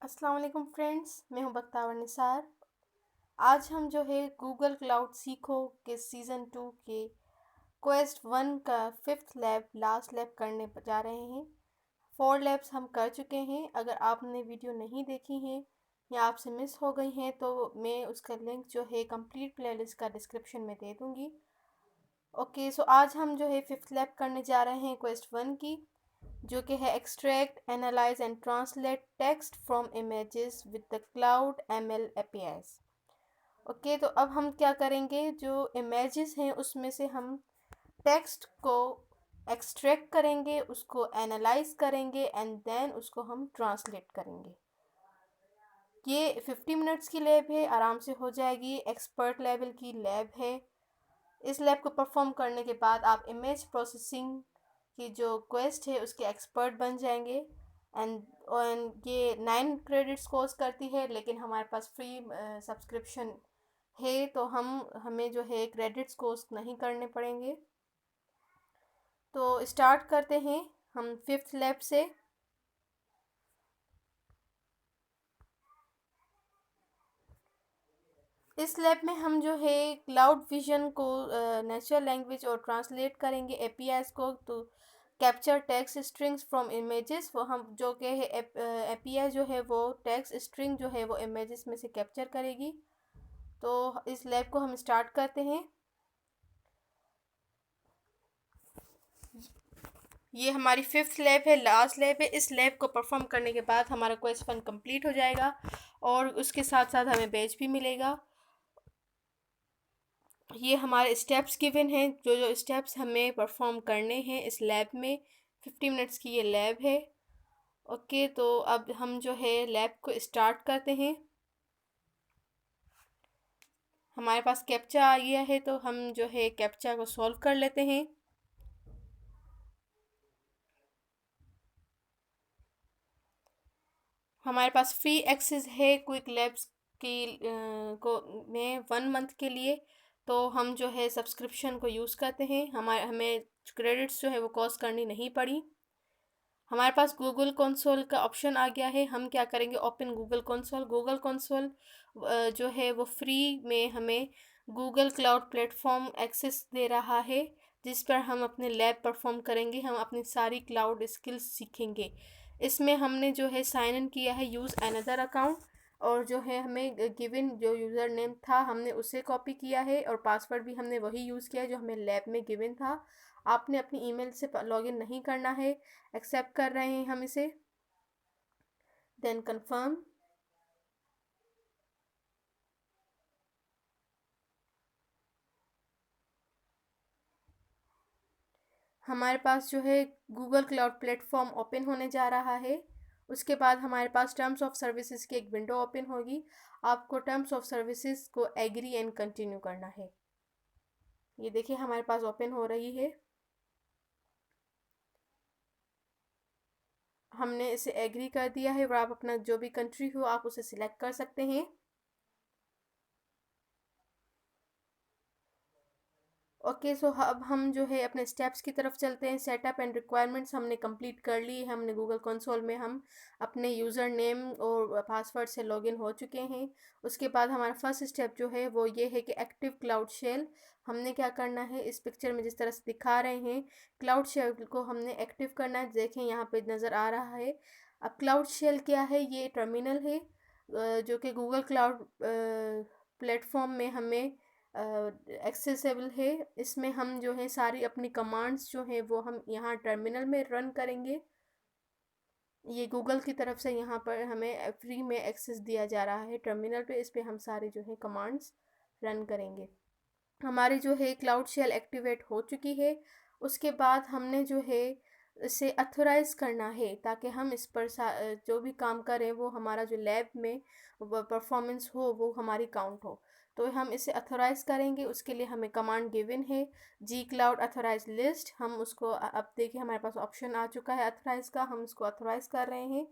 अस्सलाम वालेकुम फ्रेंड्स, मैं हूं बख्तावर निसार। आज हम जो है गूगल क्लाउड सीखो के सीज़न 2 के क्वेस्ट 1 का 5th लैब लास्ट लैब करने जा रहे हैं। 4 लैब्स हम कर चुके हैं। अगर आपने वीडियो नहीं देखी हैं या आपसे मिस हो गई हैं तो मैं उसका लिंक जो है कंप्लीट प्लेलिस्ट का डिस्क्रिप्शन में दे दूँगी। ओके, सो आज हम जो है 5th लैब करने जा रहे हैं क्वेस्ट 1 की, जो कि है extract analyse and translate text from images with the cloud ML APIs. Okay, तो अब हम क्या करेंगे, जो इमेजेस हैं उसमें से हम टेक्स्ट को एक्सट्रैक्ट करेंगे, उसको एनालाइज करेंगे एंड देन उसको हम ट्रांसलेट करेंगे। ये 50 मिनट्स की लैब है, आराम से हो जाएगी। एक्सपर्ट लेवल की लैब है। इस लैब को परफॉर्म करने के बाद आप इमेज प्रोसेसिंग की जो क्वेस्ट है उसके एक्सपर्ट बन जाएंगे। एंड ये 9 क्रेडिट्स कोर्स करती है, लेकिन हमारे पास फ्री सब्सक्रिप्शन है तो हमें जो है क्रेडिट्स कोर्स नहीं करने पड़ेंगे। तो स्टार्ट करते हैं हम 5th लैब से। इस लैब में हम जो है क्लाउड विजन को नेचुरल लैंग्वेज और ट्रांसलेट करेंगे एपीआईज को तो capture text strings from images. वो हम जो कि है एपीआई जो है वो टेक्स्ट स्ट्रिंग जो है वो इमेजेस में से कैप्चर करेगी। तो इस लैब को हम स्टार्ट करते हैं। ये हमारी 5th लैब है, लास्ट लैब है। इस लैब को परफॉर्म करने के बाद हमारा क्वेस्ट 1 कंप्लीट हो जाएगा और उसके साथ साथ हमें बैच भी मिलेगा। ये हमारे स्टेप्स गिवन हैं, जो जो स्टेप्स हमें परफॉर्म करने हैं इस लैब में। 50 मिनट्स की ये लैब है। ओके, तो अब हम जो है लैब को स्टार्ट करते हैं। हमारे पास कैप्चा आ गया है तो हम जो है कैप्चा को सॉल्व कर लेते हैं। हमारे पास फ्री एक्सेस है क्विक लैब्स की को में 1 मंथ के लिए। तो हम जो है सब्सक्रिप्शन को यूज़ करते हैं। हमें क्रेडिट्स जो है वो कॉस्ट करनी नहीं पड़ी। हमारे पास गूगल कंसोल का ऑप्शन आ गया है। हम क्या करेंगे, open Google console. Google console जो है वो फ्री में हमें गूगल क्लाउड प्लेटफॉर्म एक्सेस दे रहा है, जिस पर हम अपने लैब परफॉर्म करेंगे। हम अपनी सारी क्लाउड स्किल्स सीखेंगे। इसमें हमने जो है साइन इन किया है यूज़ अनदर अकाउंट, और जो है हमें गिवन जो यूज़र नेम था हमने उसे कॉपी किया है और पासवर्ड भी हमने वही यूज़ किया है जो हमें लैब में गिवन था। आपने अपनी ईमेल से लॉगिन नहीं करना है। एक्सेप्ट कर रहे हैं हम इसे, देन कंफर्म। हमारे पास जो है गूगल क्लाउड प्लेटफॉर्म ओपन होने जा रहा है। उसके बाद हमारे पास टर्म्स ऑफ सर्विसेज की एक विंडो ओपन होगी। आपको टर्म्स ऑफ सर्विसेज को एग्री एंड कंटिन्यू करना है। ये देखिए हमारे पास ओपन हो रही है। हमने इसे एग्री कर दिया है और आप अपना जो भी कंट्री हो आप उसे सिलेक्ट कर सकते हैं। ओके, सो अब हम जो है अपने स्टेप्स की तरफ चलते हैं। सेटअप एंड रिक्वायरमेंट्स हमने कंप्लीट कर ली है। हमने गूगल कंसोल में हम अपने यूज़र नेम और पासवर्ड से लॉगिन हो चुके हैं। उसके बाद हमारा फर्स्ट स्टेप जो है वो ये है कि एक्टिव क्लाउड शेल। हमने क्या करना है, इस पिक्चर में जिस तरह से दिखा रहे हैं क्लाउड शेल को हमने एक्टिव करना है। देखें यहाँ पे नज़र आ रहा है। अब क्लाउड शेल क्या है, ये टर्मिनल है जो कि गूगल क्लाउड प्लेटफॉर्म में हमें एक्सेसिबल है। इसमें हम जो है सारी अपनी कमांड्स जो हैं वो हम यहाँ टर्मिनल में रन करेंगे। ये गूगल की तरफ से यहाँ पर हमें फ्री में एक्सेस दिया जा रहा है टर्मिनल पे। इस पे हम सारे जो है कमांड्स रन करेंगे। हमारी जो है क्लाउड शेल एक्टिवेट हो चुकी है। उसके बाद हमने जो है इसे अथोराइज़ करना है ताकि हम इस पर जो भी काम करें वो हमारा जो लैब में परफॉर्मेंस हो वो हमारी काउंट हो। तो हम इसे अथोराइज़ करेंगे। उसके लिए हमें कमांड गिवन है जी क्लाउड अथोराइज लिस्ट। हम उसको अब देखिए हमारे पास ऑप्शन आ चुका है अथोराइज़ का। हम उसको अथोराइज़ कर रहे हैं।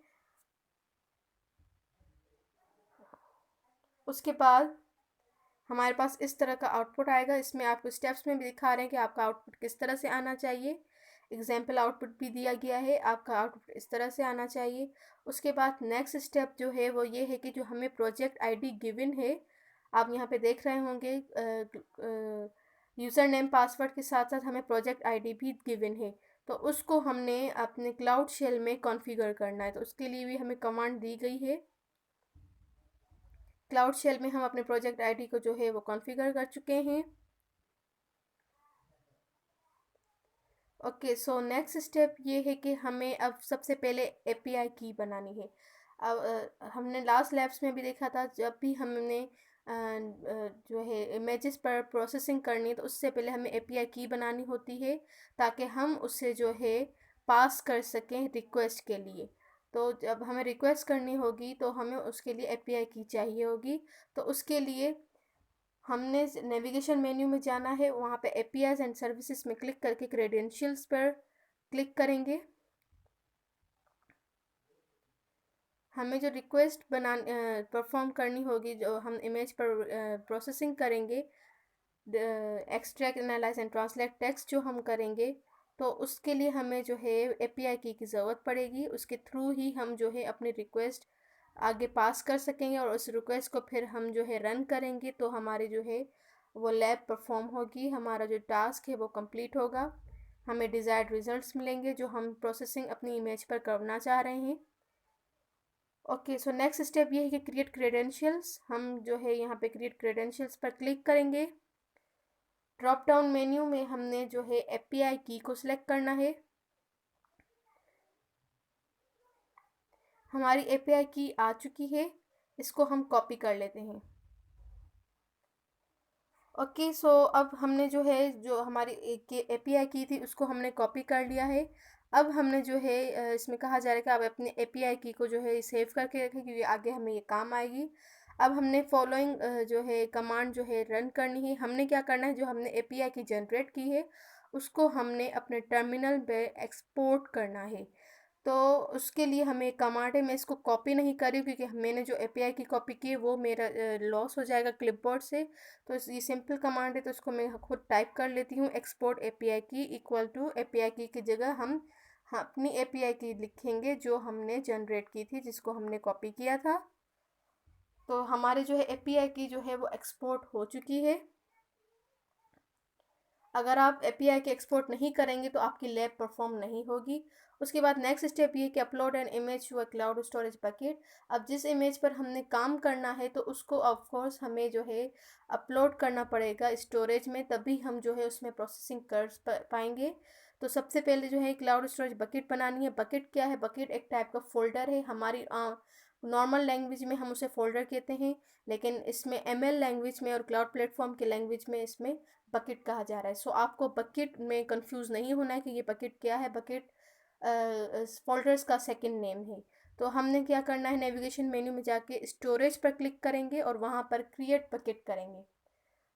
उसके बाद हमारे पास इस तरह का आउटपुट आएगा। इसमें आपको स्टेप्स में भी दिखा रहे हैं कि आपका आउटपुट किस तरह से आना चाहिए। एग्जाम्पल आउटपुट भी दिया गया है। आपका आउटपुट इस तरह से आना चाहिए। उसके बाद नेक्स्ट स्टेप जो है वो ये है कि जो हमें प्रोजेक्ट आईडी गिवन है, आप यहाँ पे देख रहे होंगे यूज़र नेम पासवर्ड के साथ साथ हमें प्रोजेक्ट आईडी भी गिवन है। तो उसको हमने अपने क्लाउड शेल में कॉन्फ़िगर करना है। तो उसके लिए भी हमें कमांड दी गई है। क्लाउड शेल में हम अपने प्रोजेक्ट आईडी को जो है वो कॉन्फ़िगर कर चुके हैं। ओके, सो नेक्स्ट स्टेप ये है कि हमें अब सबसे पहले एपीआई की बनानी है। अब हमने लास्ट लैब्स में भी देखा था, जब भी हमने जो है इमेजेस पर प्रोसेसिंग करनी है तो उससे पहले हमें एपीआई की बनानी होती है, ताकि हम उससे जो है पास कर सकें रिक्वेस्ट के लिए। तो जब हमें रिक्वेस्ट करनी होगी तो हमें उसके लिए एपीआई की चाहिए होगी। तो उसके लिए हमने नेविगेशन मेन्यू में जाना है, वहाँ पे एपीआईज एंड सर्विसेज में क्लिक करके क्रेडेंशियल्स पर क्लिक करेंगे। हमें जो रिक्वेस्ट परफॉर्म करनी होगी, जो हम इमेज पर प्रोसेसिंग करेंगे, extract analyse and translate text जो हम करेंगे, तो उसके लिए हमें जो है एपीआई की ज़रूरत पड़ेगी। उसके थ्रू ही हम जो है अपनी रिक्वेस्ट आगे पास कर सकेंगे और उस रिक्वेस्ट को फिर हम जो है रन करेंगे तो हमारी जो है वो लैब परफॉर्म होगी, हमारा जो टास्क है वो कंप्लीट होगा, हमें डिज़ायर्ड रिजल्ट्स मिलेंगे जो हम प्रोसेसिंग अपनी इमेज पर करना चाह रहे हैं। ओके, सो नेक्स्ट स्टेप ये है कि क्रिएट क्रेडेंशियल्स। हम जो है यहाँ पे क्रिएट क्रेडेंशियल्स पर क्लिक करेंगे। ड्रॉप डाउन मेन्यू में हमने जो है एपीआई की को सिलेक्ट करना है। हमारी एपीआई की आ चुकी है, इसको हम कॉपी कर लेते हैं। ओके, सो अब हमने जो है जो हमारी एपीआई की थी उसको हमने कॉपी कर लिया है। अब हमने जो है इसमें कहा जा रहा है कि आप अपने एपीआई की को जो है सेव करके रखें, क्योंकि आगे हमें ये काम आएगी। अब हमने फॉलोइंग जो है कमांड जो है रन करनी है। हमने क्या करना है, जो हमने एपीआई की जनरेट की है उसको हमने अपने टर्मिनल पे एक्सपोर्ट करना है। तो उसके लिए हमें कमांड है, मैं इसको कॉपी नहीं कर रही हूँ क्योंकि मैंने जो एपीआई की कॉपी की है वो मेरा लॉस हो जाएगा क्लिपबोर्ड से। तो ये सिंपल कमांड है, तो इसको मैं खुद टाइप कर लेती हूँ। एक्सपोर्ट एपीआई की इक्वल टू एपीआई की जगह हम अपनी एपीआई की लिखेंगे जो हमने जनरेट की थी, जिसको हमने कॉपी किया था। तो हमारे जो है एपीआई की जो है वो एक्सपोर्ट हो चुकी है। अगर आप एपीआई के एक्सपोर्ट नहीं करेंगे तो आपकी लैब परफॉर्म नहीं होगी। उसके बाद नेक्स्ट स्टेप ये कि upload an image to a cloud storage bucket. अब जिस इमेज पर हमने काम करना है तो उसको ऑफ कोर्स हमें जो है अपलोड करना पड़ेगा स्टोरेज में, तभी हम जो है उसमें प्रोसेसिंग कर पाएंगे। तो सबसे पहले जो है क्लाउड स्टोरेज बकेट बनानी है। बकेट क्या है? बकेट एक टाइप का फोल्डर है। हमारी नॉर्मल लैंग्वेज में हम उसे फोल्डर कहते हैं, लेकिन इसमें एमएल लैंग्वेज में और क्लाउड प्लेटफॉर्म के लैंग्वेज में इसमें बकेट कहा जा रहा है। सो आपको बकेट में कंफ्यूज नहीं होना है कि ये बकेट क्या है। बकेट फोल्डर्स का सेकंड नेम है। तो हमने क्या करना है, नेविगेशन मेन्यू में जाके स्टोरेज पर क्लिक करेंगे और वहाँ पर क्रिएट बकेट करेंगे।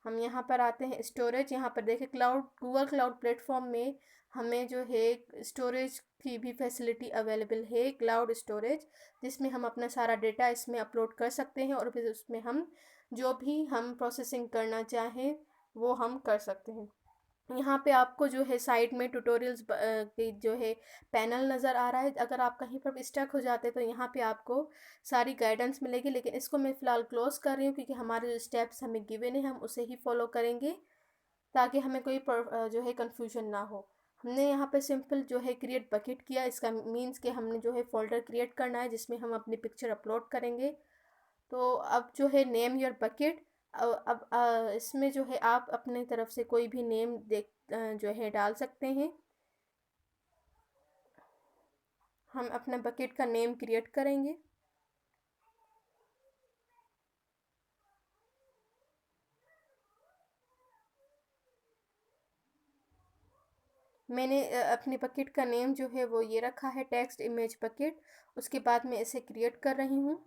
हम यहाँ पर आते हैं स्टोरेज। यहाँ पर देखें क्लाउड गूगल क्लाउड प्लेटफॉर्म में हमें जो है स्टोरेज की भी फैसिलिटी अवेलेबल है, क्लाउड स्टोरेज, जिसमें हम अपना सारा डेटा इसमें अपलोड कर सकते हैं और फिर उसमें हम जो भी हम प्रोसेसिंग करना चाहें वो हम कर सकते हैं। यहाँ पे आपको जो है साइड में ट्यूटोरियल्स की जो है पैनल नज़र आ रहा है। अगर आप कहीं पर भी स्टक हो जाते हैं तो यहाँ पे आपको सारी गाइडेंस मिलेगी, लेकिन इसको मैं फ़िलहाल क्लोज़ कर रही हूँ क्योंकि हमारे जो स्टेप्स हमें गिवन है हम उसे ही फॉलो करेंगे, ताकि हमें कोई जो है कन्फ्यूजन ना हो। हमने यहाँ पे सिंपल जो है क्रिएट बकेट किया। इसका मीन्स कि हमने जो है फ़ोल्डर क्रिएट करना है जिसमें हम अपनी पिक्चर अपलोड करेंगे। तो अब जो है नेम योर बकेट। अब इसमें जो है आप अपने तरफ से कोई भी नेम जो है डाल सकते हैं। हम अपने बकेट का नेम क्रिएट करेंगे। मैंने अपने बकेट का नेम जो है वो ये रखा है, टेक्स्ट इमेज बकेट। उसके बाद मैं इसे क्रिएट कर रही हूँ।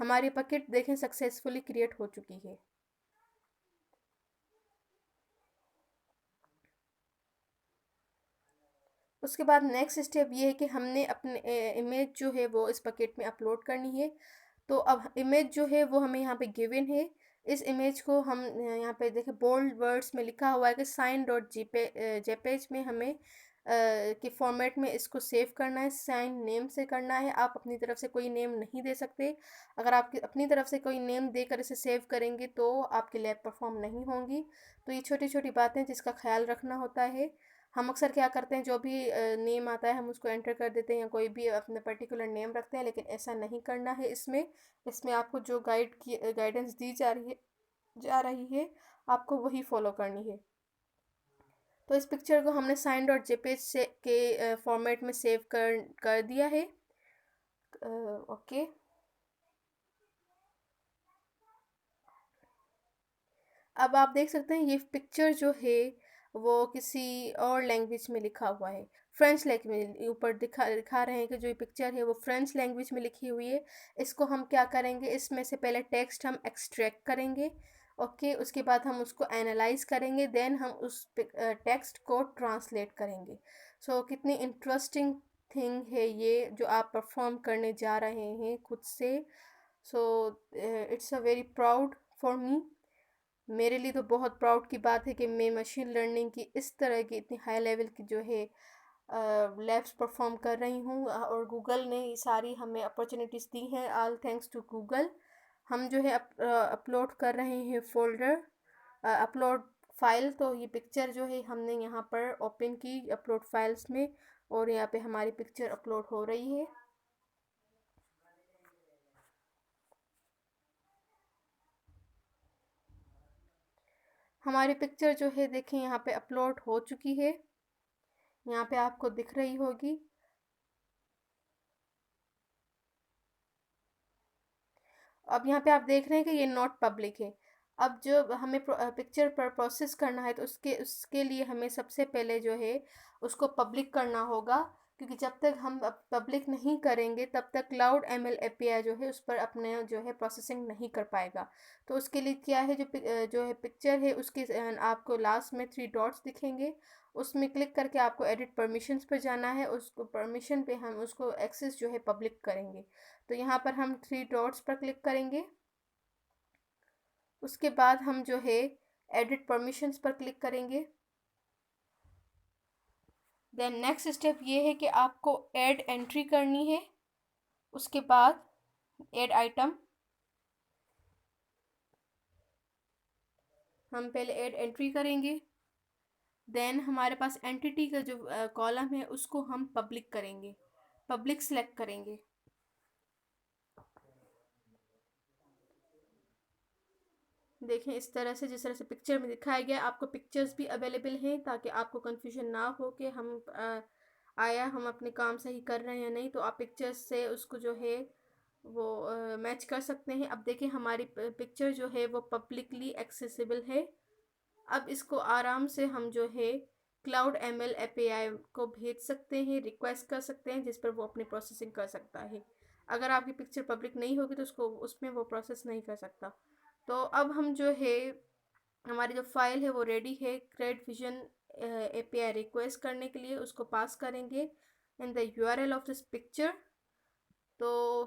हमारी बकेट देखें सक्सेसफुली क्रिएट हो चुकी है। उसके बाद नेक्स्ट स्टेप ये है कि हमने अपने इमेज जो है वो इस बकेट में अपलोड करनी है। तो अब इमेज जो है वो हमें यहाँ पे गिवन है। इस इमेज को हम यहाँ पे देखें बोल्ड वर्ड्स में लिखा हुआ है कि साइन डॉट जेपेज में हमें के फॉर्मेट में इसको सेव करना है, साइन नेम से करना है। आप अपनी तरफ से कोई नेम नहीं दे सकते। अगर आप अपनी तरफ से कोई नेम देकर इसे सेव करेंगे तो आपकी लैब परफॉर्म नहीं होंगी। तो ये छोटी छोटी बातें जिसका ख्याल रखना होता है। हम अक्सर क्या करते हैं, जो भी नेम आता है हम उसको एंटर कर देते हैं या कोई भी अपने पर्टिकुलर नेम रखते हैं, लेकिन ऐसा नहीं करना है। इसमें इसमें आपको जो गाइडेंस दी जा रही है आपको वही फॉलो करनी है। तो इस पिक्चर को हमने साइन डॉट जेपेज से के फॉर्मेट में सेव कर दिया है। ओके, अब आप देख सकते हैं ये पिक्चर जो है वो किसी और लैंग्वेज में लिखा हुआ है। फ्रेंच लैंग्वेज में ऊपर दिखा रहे हैं कि जो ये पिक्चर है वो फ्रेंच लैंग्वेज में लिखी हुई है। इसको हम क्या करेंगे, इसमें से पहले टेक्स्ट हम एक्सट्रैक्ट करेंगे। ओके, उसके बाद हम उसको एनालाइज करेंगे, देन हम उस टेक्स्ट को ट्रांसलेट करेंगे। सो कितनी इंटरेस्टिंग थिंग है ये जो आप परफॉर्म करने जा रहे हैं खुद से। So it's a very proud for me. मेरे लिए तो बहुत प्राउड की बात है कि मैं मशीन लर्निंग की इस तरह की इतनी हाई लेवल की जो है लैब्स परफॉर्म कर रही हूँ, और गूगल ने ये सारी हमें अपॉर्चुनिटीज़ दी हैं, ऑल थैंक्स टू गूगल। हम जो है अपलोड कर रहे हैं फोल्डर, अपलोड फाइल। तो ये पिक्चर जो है हमने यहाँ पर ओपन की अपलोड फाइल्स में, और यहाँ पे हमारी पिक्चर अपलोड हो रही है। हमारी पिक्चर जो है देखें यहाँ पे अपलोड हो चुकी है, यहाँ पे आपको दिख रही होगी। अब यहाँ पे आप देख रहे हैं कि ये नॉट पब्लिक है। अब जो हमें पिक्चर पर प्रोसेस करना है तो उसके उसके लिए हमें सबसे पहले जो है उसको पब्लिक करना होगा, क्योंकि जब तक हम पब्लिक नहीं करेंगे तब तक क्लाउड एमएल एपीआई जो है उस पर अपने जो है प्रोसेसिंग नहीं कर पाएगा। तो उसके लिए क्या है, जो है पिक्चर है उसके आपको लास्ट में 3 डॉट्स दिखेंगे, उसमें क्लिक करके आपको एडिट परमिशंस पर जाना है। उसको परमिशन पे हम उसको एक्सेस जो है पब्लिक करेंगे। तो यहाँ पर हम 3 डॉट्स पर क्लिक करेंगे। उसके बाद हम जो है एडिट परमिशंस पर क्लिक करेंगे। देन नेक्स्ट स्टेप ये है कि आपको ऐड एंट्री करनी है। उसके बाद ऐड आइटम, हम पहले ऐड एंट्री करेंगे। देन हमारे पास एंटिटी का जो कॉलम है उसको हम पब्लिक करेंगे, पब्लिक सेलेक्ट करेंगे। देखें इस तरह से, जिस तरह से पिक्चर में दिखाया गया, आपको पिक्चर्स भी अवेलेबल हैं ताकि आपको कन्फ्यूजन ना हो कि हम अपने काम सही कर रहे हैं या नहीं। तो आप पिक्चर्स से उसको जो है वो मैच कर सकते हैं। अब देखें हमारी पिक्चर जो है वो पब्लिकली एक्सेसिबल है। अब इसको आराम से हम जो है क्लाउड एमएल एपीआई को भेज सकते हैं, रिक्वेस्ट कर सकते हैं, जिस पर वो अपनी प्रोसेसिंग कर सकता है। अगर आपकी पिक्चर पब्लिक नहीं होगी तो उसमें वो प्रोसेस नहीं कर सकता। तो अब हम जो है हमारी जो फाइल है वो रेडी है क्रेड विजन एपीआई रिक्वेस्ट करने के लिए, उसको पास करेंगे in the URL of this picture. तो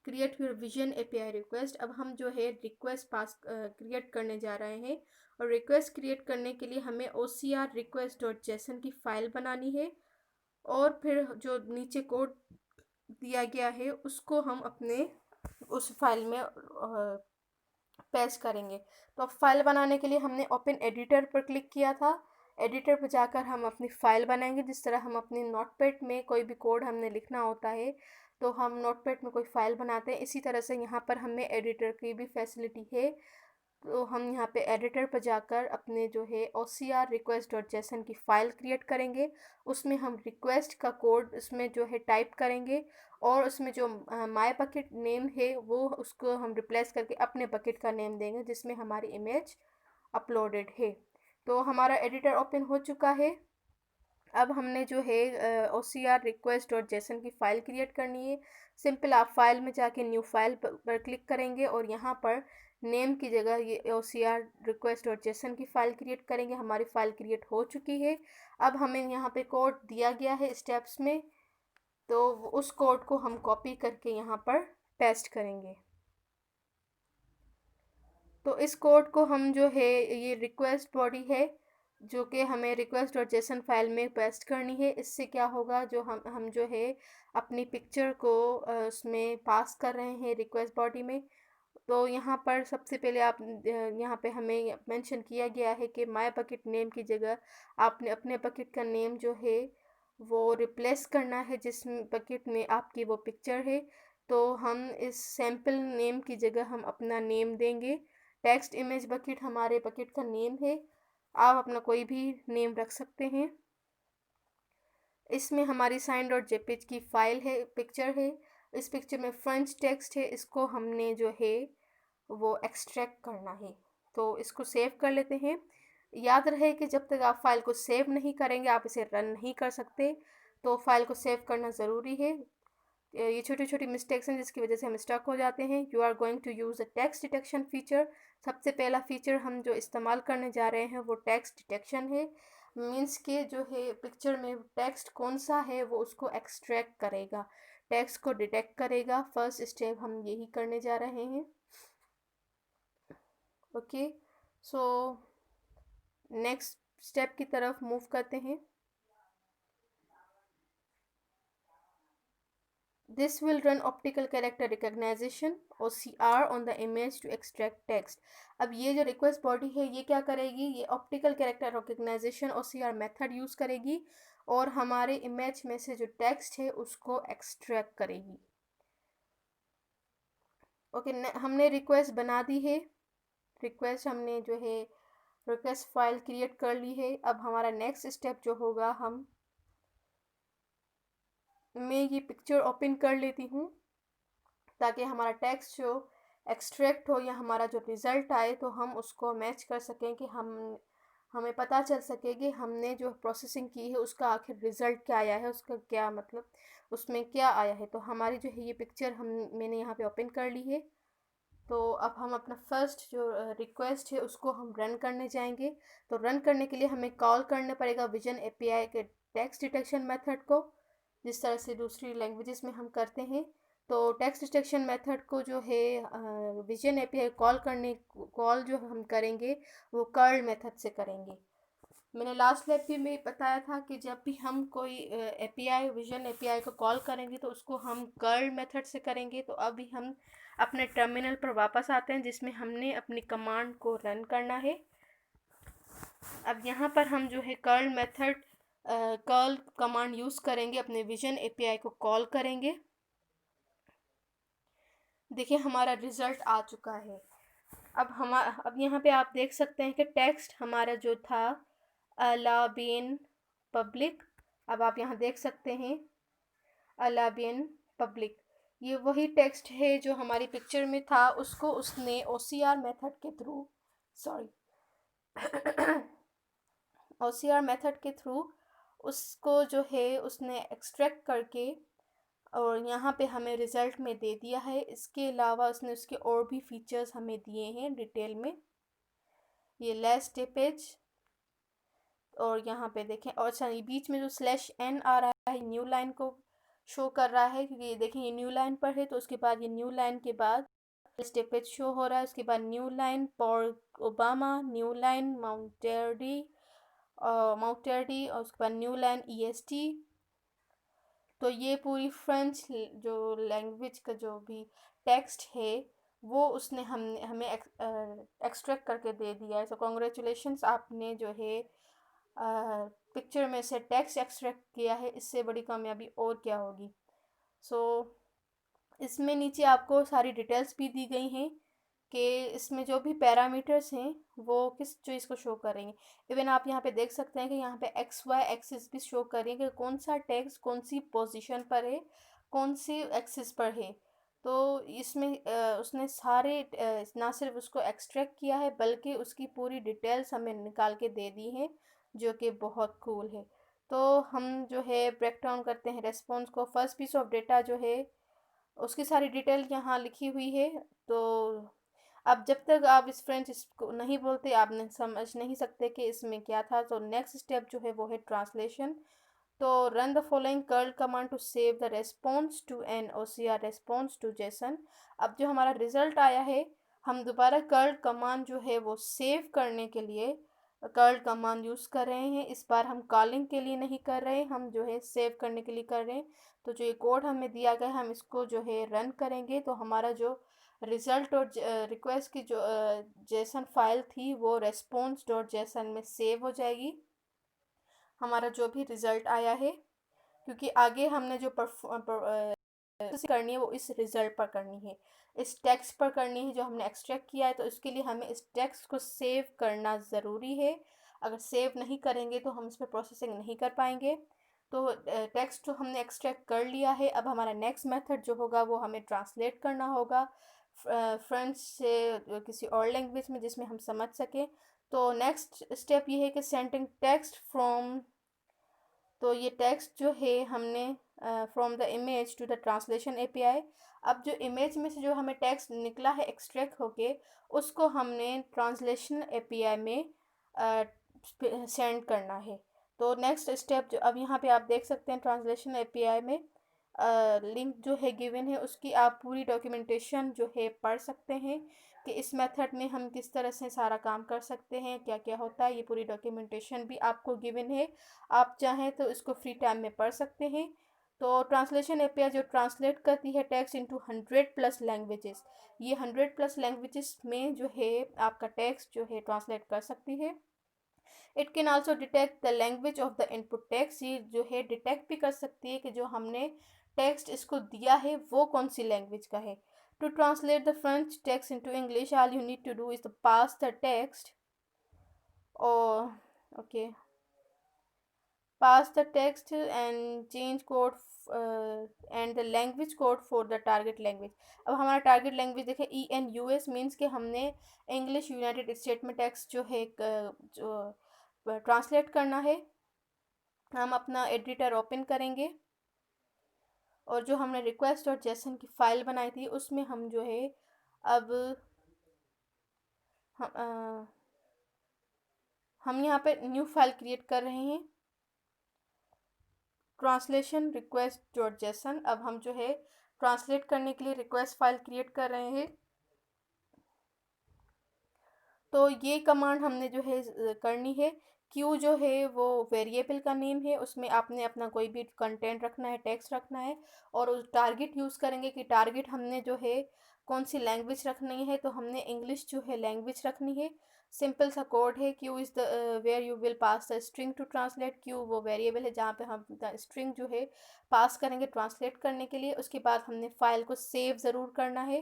create your vision API request, अब हम जो है रिक्वेस्ट पास क्रिएट करने जा रहे हैं। और रिक्वेस्ट क्रिएट करने के लिए हमें OCR रिक्वेस्ट डॉट जेसन की फ़ाइल बनानी है, और फिर जो नीचे कोड दिया गया है उसको हम अपने उस फाइल में पेस्ट करेंगे। तो अब फाइल बनाने के लिए हमने ओपन एडिटर पर क्लिक किया था। एडिटर पर जाकर हम अपनी फ़ाइल बनाएंगे, जिस तरह हम अपनी नोटपैड में कोई भी कोड हमने लिखना होता है तो हम नोटपैड में कोई फ़ाइल बनाते हैं, इसी तरह से यहाँ पर हमें एडिटर की भी फैसिलिटी है। तो हम यहाँ पे एडिटर पर जाकर अपने जो है OCR रिक्वेस्ट डॉट जेसन की फ़ाइल क्रिएट करेंगे। उसमें हम रिक्वेस्ट का कोड उसमें जो है टाइप करेंगे, और उसमें जो माय बकेट नेम है वो उसको हम रिप्लेस करके अपने बकेट का नेम देंगे जिसमें हमारी इमेज अपलोडेड है। तो हमारा एडिटर ओपन हो चुका है। अब हमने जो है OCR रिक्वेस्ट डॉट जेसन की फ़ाइल क्रिएट करनी है। सिंपल आप फाइल में जाके न्यू फाइल पर क्लिक करेंगे, और यहाँ पर नेम की जगह ये OCR रिक्वेस्ट डॉट जेसन की फ़ाइल क्रिएट करेंगे। हमारी फ़ाइल क्रिएट हो चुकी है। अब हमें यहाँ पे कोड दिया गया है स्टेप्स में, तो उस कोड को हम कॉपी करके यहाँ पर पेस्ट करेंगे। तो इस कोड को हम जो है, ये रिक्वेस्ट बॉडी है जो कि हमें रिक्वेस्ट और जेसन फाइल में पेस्ट करनी है। इससे क्या होगा, जो हम जो है अपनी पिक्चर को उसमें पास कर रहे हैं रिक्वेस्ट बॉडी में। तो यहाँ पर सबसे पहले आप यहाँ पे हमें मेंशन किया गया है कि माय बकेट नेम की जगह आपने अपने बकेट का नेम जो है वो रिप्लेस करना है जिस बकेट में आपकी वो पिक्चर है। तो हम इस सैम्पल नेम की जगह हम अपना नेम देंगे। टेक्स्ट इमेज बकेट हमारे बकेट का नेम है, आप अपना कोई भी नेम रख सकते हैं। इसमें हमारी साइन डॉट जेपीज की फाइल है, पिक्चर है। इस पिक्चर में फ्रेंच टेक्स्ट है, इसको हमने जो है वो एक्सट्रैक्ट करना है। तो इसको सेव कर लेते हैं। याद रहे कि जब तक आप फाइल को सेव नहीं करेंगे आप इसे रन नहीं कर सकते, तो फाइल को सेव करना ज़रूरी है। ये छोटी छोटी मिस्टेक्स हैं जिसकी वजह से हम स्टक हो जाते हैं। You are going to use a text detection feature. सबसे पहला फीचर हम जो इस्तेमाल करने जा रहे हैं वो टेक्स्ट डिटेक्शन है। मीन्स के जो है पिक्चर में टेक्स्ट कौन सा है वो उसको एक्सट्रैक्ट करेगा, टेक्स्ट को डिटेक्ट करेगा। फर्स्ट स्टेप हम यही करने जा रहे हैं। ओके, सो नेक्स्ट स्टेप की तरफ मूव करते हैं। This will run optical character recognition OCR on the image to extract text। अब ये जो रिक्वेस्ट बॉडी है ये क्या करेगी, ये optical character recognisation OCR method use करेगी और हमारे इमेज में से जो टेक्स्ट है उसको एक्सट्रैक्ट करेगी। ओके, हमने रिक्वेस्ट बना दी है, रिक्वेस्ट हमने जो है रिक्वेस्ट फाइल क्रिएट कर ली है। अब हमारा नेक्स्ट स्टेप जो होगा, मैं ये पिक्चर ओपन कर लेती हूँ ताकि हमारा टेक्स्ट जो एक्सट्रैक्ट हो या हमारा जो रिज़ल्ट आए तो हम उसको मैच कर सकें, कि हमें पता चल सके कि हमने जो प्रोसेसिंग की है उसका आखिर रिज़ल्ट क्या आया है, उसका क्या मतलब उसमें क्या आया है। तो हमारी जो है ये पिक्चर मैंने यहाँ पे ओपन कर ली है। तो अब हम अपना फर्स्ट जो रिक्वेस्ट है उसको हम रन करने जाएंगे। तो रन करने के लिए हमें कॉल करना पड़ेगा विजन एपीआई के टेक्स्ट डिटेक्शन मेथड को, जिस तरह से दूसरी लैंग्वेजेस में हम करते हैं। तो टेक्स्ट डिटेक्शन मेथड को जो है विजन एपीआई कॉल जो हम करेंगे वो कर्ल मेथड से करेंगे। मैंने लास्ट लैब भी में बताया था कि जब भी हम कोई एपीआई विजन एपीआई को कॉल करेंगे तो उसको हम कर्ल मेथड से करेंगे। तो अभी हम अपने टर्मिनल पर वापस आते हैं जिसमें हमने अपनी कमांड को रन करना है। अब यहाँ पर हम जो है कर्ल कमांड यूज़ करेंगे, अपने विजन एपीआई को कॉल करेंगे। देखिए हमारा रिज़ल्ट आ चुका है। अब यहाँ पे आप देख सकते हैं कि टेक्स्ट हमारा जो था अलाबीन पब्लिक, अब आप यहाँ देख सकते हैं अलाबीन पब्लिक, ये वही टेक्स्ट है जो हमारी पिक्चर में था। उसको उसने OCR मेथड के थ्रू OCR मेथड के थ्रू उसको जो है उसने एक्सट्रैक्ट करके और यहाँ पे हमें रिज़ल्ट में दे दिया है। इसके अलावा उसने उसके और भी फीचर्स हमें दिए हैं डिटेल में, ये लेस टिपेज और यहाँ पे देखें, और अच्छा ये बीच में जो /n आ रहा है न्यू लाइन को शो कर रहा है, क्योंकि ये देखें ये न्यू लाइन पर है। तो उसके बाद ये न्यू लाइन के बाद स्टेपेज शो हो रहा है, उसके बाद new line for Obama, new line माउंटेडी और उसके बाद न्यू लाइन EST। तो ये पूरी फ्रेंच जो लैंग्वेज का जो भी टेक्स्ट है वो उसने हमें एक्सट्रैक्ट करके दे दिया है। सो कॉन्ग्रेचुलेशंस, आपने जो है पिक्चर में से टेक्स्ट एक्सट्रैक्ट किया है। इससे बड़ी कामयाबी और क्या होगी। सो इसमें नीचे आपको सारी डिटेल्स भी दी गई हैं कि इसमें जो भी पैरामीटर्स हैं वो किस चीज़ को शो करेंगे। इवन आप यहाँ पे देख सकते हैं कि यहाँ पे XY एक्सिस भी शो करेंगे कि कौन सा टेक्स्ट कौन सी पोजीशन पर है, कौन सी एक्सिस पर है। तो इसमें उसने सारे ना सिर्फ उसको एक्सट्रैक्ट किया है बल्कि उसकी पूरी डिटेल्स हमें निकाल के दे दी हैं, जो कि बहुत कूल है। तो हम जो है ब्रेक डाउन करते हैं रेस्पॉन्स को। फर्स्ट पीस ऑफ डेटा जो है उसकी सारी डिटेल यहाँ लिखी हुई है। तो अब जब तक आप इस फ्रेंच इसको नहीं बोलते आप समझ नहीं सकते कि इसमें क्या था। तो नेक्स्ट स्टेप जो है वो है ट्रांसलेशन। तो run the following curl command to save the response to an OCR response to JSON. अब जो हमारा रिजल्ट आया है हम दोबारा कर्ल कमांड जो है वो सेव करने के लिए कर्ल कमांड यूज़ कर रहे हैं। इस बार हम कॉलिंग के लिए नहीं कर रहे, हम जो है सेव करने के लिए कर रहे हैं। तो जो ये कोड हमें दिया गया है हम इसको जो है रन करेंगे तो हमारा जो रिज़ल्ट और रिक्वेस्ट की जो जेसन फाइल थी वो रेस्पॉन्स डॉट जेसन में सेव हो जाएगी, हमारा जो भी रिज़ल्ट आया है। क्योंकि आगे हमने जो करनी है वो इस रिज़ल्ट पर करनी है, इस टेक्स्ट पर करनी है जो हमने एक्सट्रैक्ट किया है। तो इसके लिए हमें इस टेक्स्ट को सेव करना ज़रूरी है। अगर सेव नहीं करेंगे तो हम इस पर प्रोसेसिंग नहीं कर पाएंगे। तो टेक्स्ट जो हमने एक्सट्रैक्ट कर लिया है, अब हमारा नेक्स्ट मेथड जो होगा वो हमें ट्रांसलेट करना होगा फ्रेंच से किसी और लैंग्वेज में जिसमें हम समझ सकें। तो नेक्स्ट स्टेप ये है कि सेंडिंग टेक्स्ट फ्रॉम, तो ये टेक्स्ट जो है हमने from the image to the translation API. अब जो इमेज में से जो हमें टेक्स्ट निकला है एक्सट्रैक्ट होके, उसको हमने ट्रांसलेशन एपीआई में सेंड करना है। तो नेक्स्ट स्टेप जो अब यहाँ पे आप देख सकते हैं ट्रांसलेशन एपीआई में लिंक जो है गिवन है, उसकी आप पूरी डॉक्यूमेंटेशन जो है पढ़ सकते हैं कि इस मेथड में हम किस तरह से सारा काम कर सकते हैं, क्या क्या होता है। ये पूरी डॉक्यूमेंटेशन भी आपको गिवन है, आप चाहें तो इसको फ्री टाइम में पढ़ सकते हैं। तो ट्रांसलेशन एपीआई जो ट्रांसलेट करती है टेक्स्ट इनटू 100+ लैंग्वेजेस, ये 100+ लैंग्वेजेस में जो है आपका टेक्स्ट जो है ट्रांसलेट कर सकती है। It can also detect the language of the input text, ये जो है डिटेक्ट भी कर सकती है कि जो हमने टेक्स्ट इसको दिया है वो कौन सी लैंग्वेज का है। To translate the French text into English all you need to do is pass the text और okay pass the text and change code and the language code for the target language। अब हमारा target language देखें ENUS means कि हमने English United state में text जो है जो ट्रांसलेट करना है। हम अपना एडिटर ओपन करेंगे और जो हमने रिक्वेस्ट और जेसन की फ़ाइल बनाई थी उसमें हम जो है अब हम यहाँ पे न्यू फाइल क्रिएट कर रहे हैं, ट्रांसलेशन रिक्वेस्ट डॉट जेसन। अब हम जो है ट्रांसलेट करने के लिए रिक्वेस्ट फाइल क्रिएट कर रहे हैं। तो ये कमांड हमने जो है करनी है। क्यू जो है वो वेरिएबल का नेम है, उसमें आपने अपना कोई भी कंटेंट रखना है, टेक्स्ट रखना है। और उस टारगेट यूज़ करेंगे कि टारगेट हमने जो है कौन सी लैंग्वेज रखनी है, तो हमने इंग्लिश जो है लैंग्वेज रखनी है। सिंपल सा कोड है। Q is the where you will pass the string to translate, q वो वेरिएबल है जहाँ पे हम स्ट्रिंग जो है पास करेंगे ट्रांसलेट करने के लिए। उसके बाद हमने फ़ाइल को सेव ज़रूर करना है,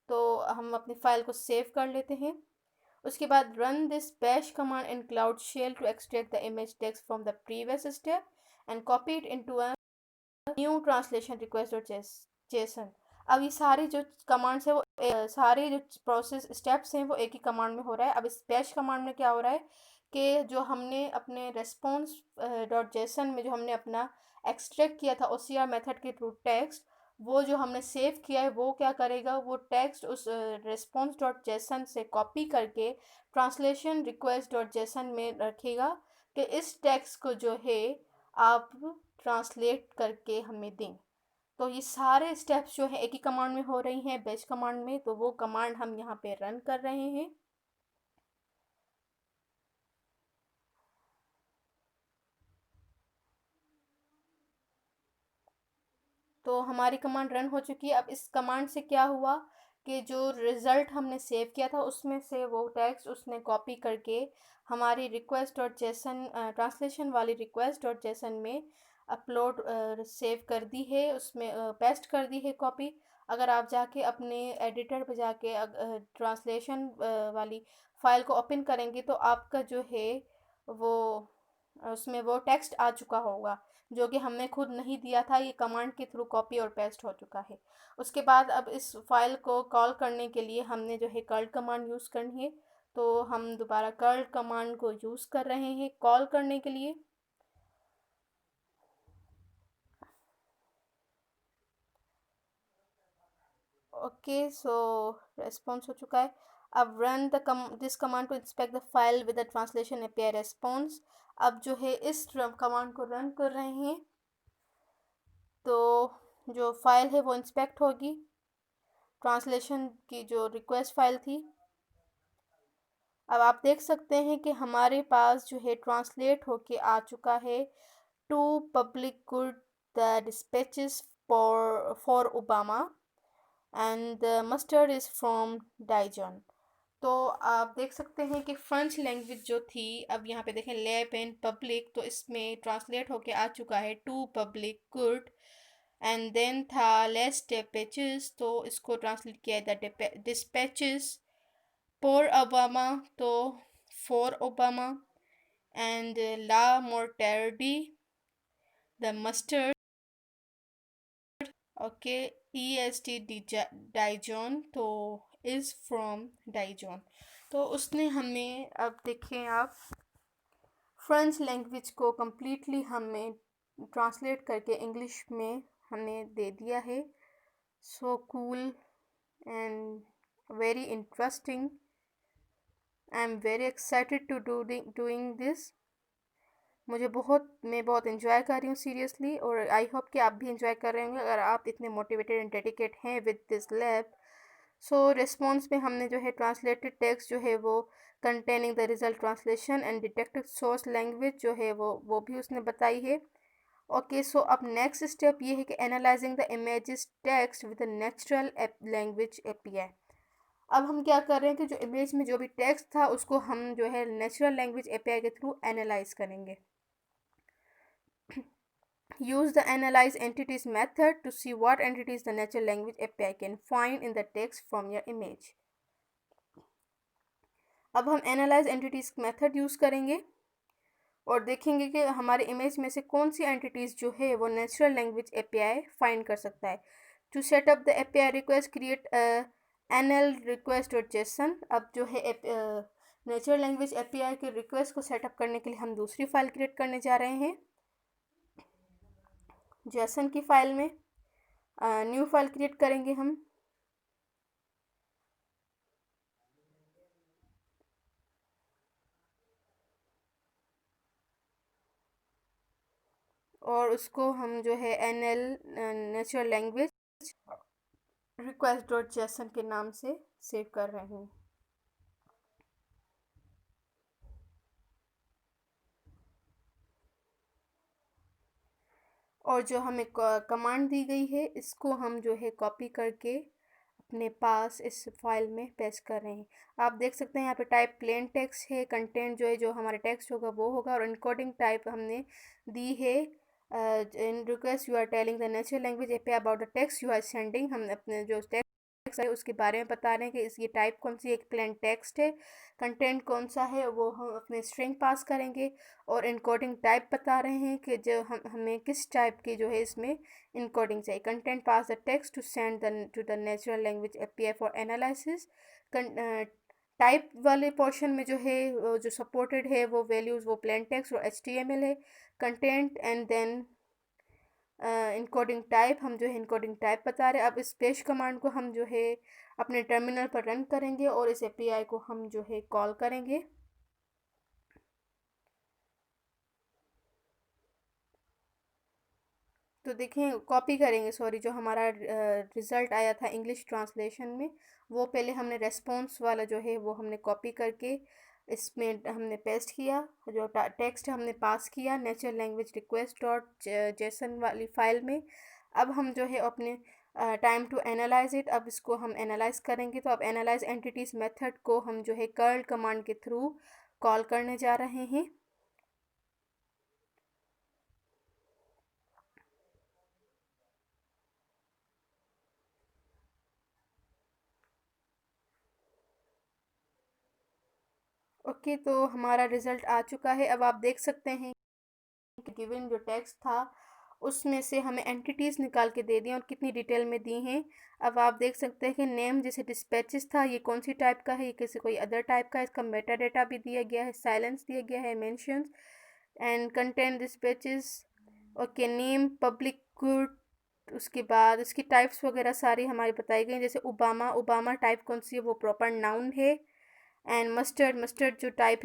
तो हम अपनी फ़ाइल को सेव कर लेते हैं। उसके बाद run this bash command in cloud shell to extract the image text from the previous step and copy it into a new translation request और जेसन। अब ये सारी जो कमांड्स है वो सारे जो प्रोसेस स्टेप्स हैं वो एक ही कमांड में हो रहा है। अब इस बैश कमांड में क्या हो रहा है कि जो हमने अपने रेस्पॉन्स डॉट जेसन में जो हमने अपना एक्सट्रैक्ट किया था OCR मेथड के थ्रू टेक्स्ट, वो जो हमने सेव किया है वो क्या करेगा, वो टेक्स्ट उस रेस्पॉन्स डॉट जेसन से कॉपी करके ट्रांसलेशन रिक्वेस्ट डॉट जेसन में रखेगा कि इस टेक्स्ट को जो है आप ट्रांसलेट करके हमें दें। तो ये सारे स्टेप्स जो है एक ही कमांड में हो रही हैं, बैश कमांड में। तो वो कमांड हम यहाँ पे रन कर रहे हैं। तो हमारी कमांड रन हो चुकी है। अब इस कमांड से क्या हुआ कि जो रिज़ल्ट हमने सेव किया था उसमें से वो टेक्स्ट उसने कॉपी करके हमारी रिक्वेस्ट डॉट जेसन ट्रांसलेशन वाली रिक्वेस्ट डॉट जेसन में अपलोड सेव कर दी है, उसमें पेस्ट कर दी है कॉपी। अगर आप जाके अपने एडिटर पे जाके ट्रांसलेशन वाली फ़ाइल को ओपन करेंगे तो आपका जो है वो उसमें वो टेक्स्ट आ चुका होगा जो कि हमने खुद नहीं दिया था, ये कमांड के थ्रू कॉपी और पेस्ट हो चुका है। उसके बाद अब इस फाइल को कॉल करने के लिए हमने जो है कर्ल कमांड यूज़ करनी है। तो हम दोबारा कर्ल कमांड को यूज़ कर रहे हैं कॉल करने के लिए। ओके सो रेस्पॉन्स हो चुका है। अब run the this command to inspect the file with the translation API response. अब जो है इस कमांड को रन कर रहे हैं तो जो फाइल है वो इंस्पेक्ट होगी, ट्रांसलेशन की जो रिक्वेस्ट फाइल थी। अब आप देख सकते हैं कि हमारे पास जो है ट्रांसलेट होके आ चुका है to public good the dispatches for Obama and the mustard is from Dijon. तो आप देख सकते हैं कि फ्रेंच लैंग्वेज जो थी, अब यहाँ पे देखें लैब एंड पब्लिक, तो इसमें ट्रांसलेट होके आ चुका है to public good. And then था लेस डिस्पैचेस, तो इसको ट्रांसलेट किया है द डिस्पैचेस फॉर ओबामा, तो फॉर ओबामा। एंड ला मोर्टेडी the mustard, okay, EST Dijon, तो इज़ फ्रॉम डाइजॉन। तो उसने हमें, अब देखें आप, फ्रेंच लैंग्वेज को कम्प्लीटली हमें ट्रांसलेट करके इंग्लिश में हमें दे दिया है। So cool and very interesting. I am very excited to doing this. मैं बहुत इन्जॉय कर रही हूँ सीरियसली, और आई होप कि आप भी इन्जॉय कर रहे होंगे अगर आप इतने मोटिवेटेड एंड डेडिकेट हैं with this lab. So response में हमने जो है ट्रांसलेटेड टेक्स्ट जो है वो containing the result translation and detective source language जो है वो भी उसने बताई है। ओके, सो अब नेक्स्ट स्टेप ये है कि analysing the images text with natural language API। अब हम क्या कर रहे हैं कि जो इमेज में जो भी टेक्स्ट था उसको हम जो है नेचुरल लैंग्वेज API के थ्रू एनालाइज करेंगे। Use the analyze entities method to see what entities the natural language API can find in the text from your image. अब हम analyze entities मेथड यूज़ करेंगे और देखेंगे कि हमारे इमेज में से कौन सी एंटिटीज़ जो है वो नेचुरल लैंग्वेज API फाइंड कर सकता है। To set up the API request create NL request dot JSON. अब जो है नेचुरल लैंग्वेज API के रिक्वेस्ट को सेटअप करने के लिए हम दूसरी फाइल क्रिएट करने जा रहे हैं। जेसन की फाइल में न्यू फाइल क्रिएट करेंगे हम, और उसको हम जो है NL natural language request dot Jason के नाम से सेव कर रहे हैं। और जो हमें कमांड दी गई है इसको हम जो है कॉपी करके अपने पास इस फाइल में पेस्ट कर रहे हैं। आप देख सकते हैं यहाँ पे टाइप प्लेन टेक्स्ट है, कंटेंट जो है जो हमारा टेक्स्ट होगा वो होगा, और इनकोडिंग टाइप हमने दी है in request you are telling the natural language API about the text you are sending. हम अपने जो टेक्स्ट है उसके बारे में बता रहे हैं कि ये टाइप कौन सी, एक प्लेन टेक्स्ट है, कंटेंट कौन सा है वो हम अपने स्ट्रिंग पास करेंगे, और इनकोडिंग टाइप बता रहे हैं कि जो हमें किस टाइप की जो है इसमें इनकोडिंग चाहिए। Content pass the text to send to the natural language API for analysis. Type वाले पोर्शन में जो है जो सपोर्टेड है वो वैल्यूज़ वो प्लेन टेक्स्ट और HTML है। Content and then encoding type, हम जो है इनकोडिंग टाइप बता रहे हैं। अब इस पेश कमांड को हम जो है अपने टर्मिनल पर रन करेंगे और इस API को हम जो है कॉल करेंगे। तो देखें, कॉपी करेंगे, सॉरी, जो हमारा रिज़ल्ट आया था इंग्लिश ट्रांसलेशन में वो पहले हमने रेस्पॉन्स वाला जो है वो हमने कॉपी करके इसमें हमने पेस्ट किया, जो टेक्स्ट हमने पास किया natural language request dot Jason वाली फाइल में। अब हम जो है अपने टाइम टू एनालाइज इट, अब इसको हम एनालाइज करेंगे। तो अब एनालाइज एंटिटीज़ मेथड को हम जो है कर्ल कमांड के थ्रू कॉल करने जा रहे हैं। ओके, तो हमारा रिज़ल्ट आ चुका है। अब आप देख सकते हैं कि गिवन जो टेक्स्ट था उसमें से हमें एंटिटीज़ निकाल के दे दी और कितनी डिटेल में दी हैं। अब आप देख सकते हैं कि नेम जैसे डिस्पैचेस था, ये कौन सी टाइप का है, ये किसी कोई अदर टाइप का है, इसका मेटा डेटा भी दिया गया है, साइलेंस दिया गया है, mentions and content dispatches. Okay, name public good, उसके बाद उसकी टाइप्स वगैरह सारी हमारी बताई गई, जैसे ओबामा, ओबामा टाइप कौन सी है वो प्रॉपर नाउन है। एंड मस्टर्ड, मस्टर्ड जो टाइप है